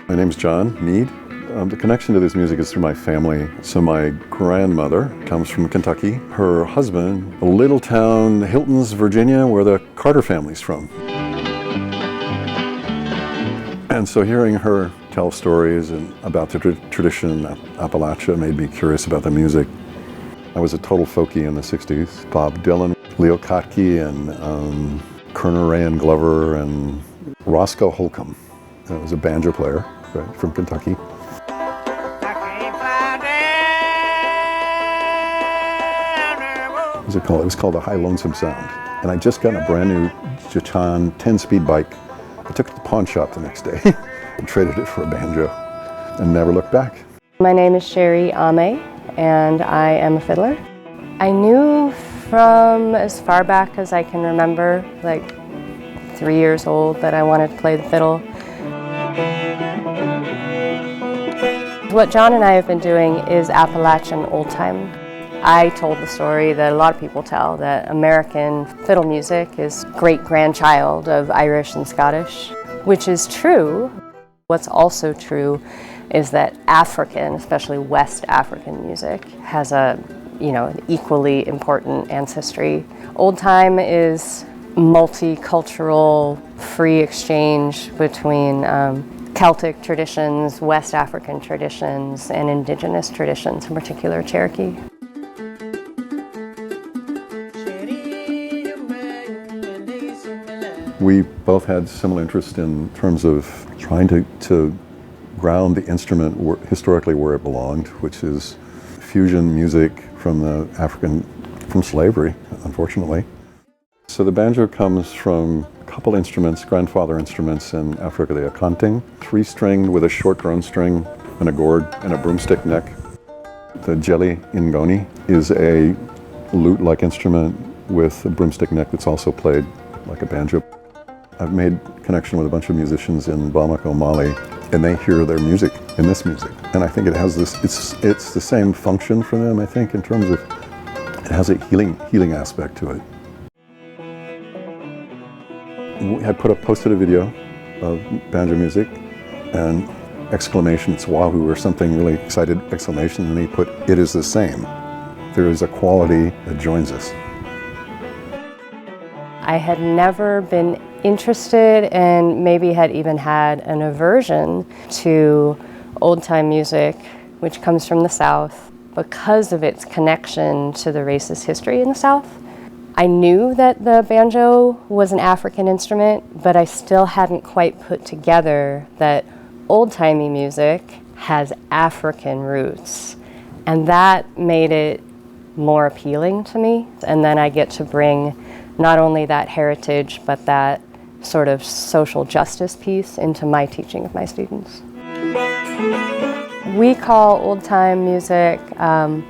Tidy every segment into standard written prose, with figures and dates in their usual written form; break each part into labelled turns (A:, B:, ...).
A: My name's John Meade. The connection to this music is through my family. So my grandmother comes from Kentucky. Her husband, a little town, Hiltons, Virginia, where the Carter family's from. And so hearing her tell stories about the tradition of Appalachia made me curious about the music. I was a total folkie in the 60s. Bob Dylan, Leo Kottke, and Kerner Ray and Glover, and Roscoe Holcomb. He was a banjo player, right, from Kentucky. What was it called? It was called the High Lonesome Sound. And I just got a brand new Jachan 10-speed bike. I took it to the pawn shop the next day and traded it for a banjo and never looked back.
B: My name is Sheri and I am a fiddler. I knew from as far back as I can remember, like 3 years old, that I wanted to play the fiddle. What John and I have been doing is Appalachian old time. I told the story that a lot of people tell, that American fiddle music is great-grandchild of Irish and Scottish, which is true. What's also true is that African, especially West African music, has an equally important ancestry. Old time is multicultural, free exchange between Celtic traditions, West African traditions, and indigenous traditions, in particular Cherokee.
A: We both had similar interest in terms of trying to ground the instrument historically where it belonged, which is fusion music from slavery, unfortunately. So the banjo comes from a couple instruments, grandfather instruments in Africa, the akanting, 3-stringed with a short drone string and a gourd and a broomstick neck. The jelly ingoni is a lute-like instrument with a broomstick neck that's also played like a banjo. I've made connection with a bunch of musicians in Bamako, Mali, and they hear their music in this music. And I think it has this, it's the same function for them, I think, in terms of, it has a healing aspect to it. I posted a video of banjo music, and exclamations, wahoo, or something really excited, exclamation, and he put, it is the same. There is a quality that joins us.
B: I had never been interested and maybe had even had an aversion to old-time music, which comes from the South, because of its connection to the racist history in the South. I knew that the banjo was an African instrument, but I still hadn't quite put together that old-timey music has African roots. And that made it more appealing to me. And then I get to bring not only that heritage, but that sort of social justice piece into my teaching of my students. We call old-time music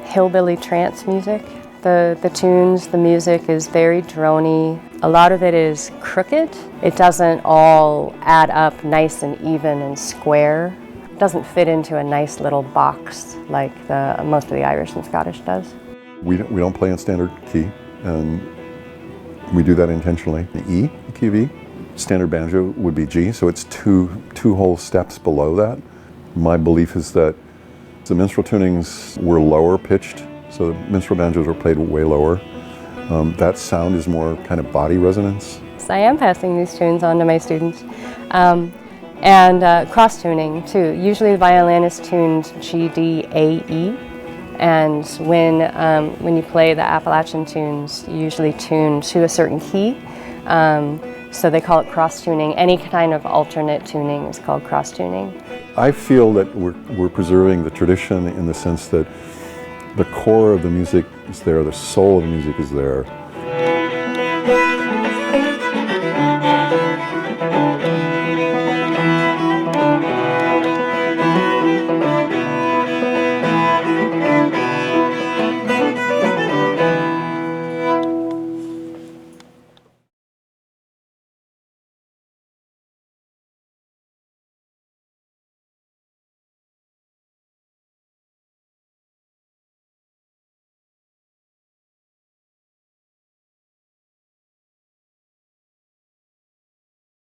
B: hillbilly trance music. The tunes, the music is very droney. A lot of it is crooked. It doesn't all add up nice and even and square. It doesn't fit into a nice little box like most of the Irish and Scottish does.
A: We don't play in standard key, and we do that intentionally. The E, the key of E, standard banjo would be G, so it's two whole steps below that. My belief is that the minstrel tunings were lower pitched, so the minstrel banjos were played way lower. That sound is more kind of body resonance.
B: So I am passing these tunes on to my students. And cross-tuning too. Usually the violin is tuned G, D, A, E. And when you play the Appalachian tunes, you usually tune to a certain key. So they call it cross-tuning. Any kind of alternate tuning is called cross-tuning.
A: I feel that we're preserving the tradition in the sense that the core of the music is there, the soul of the music is there.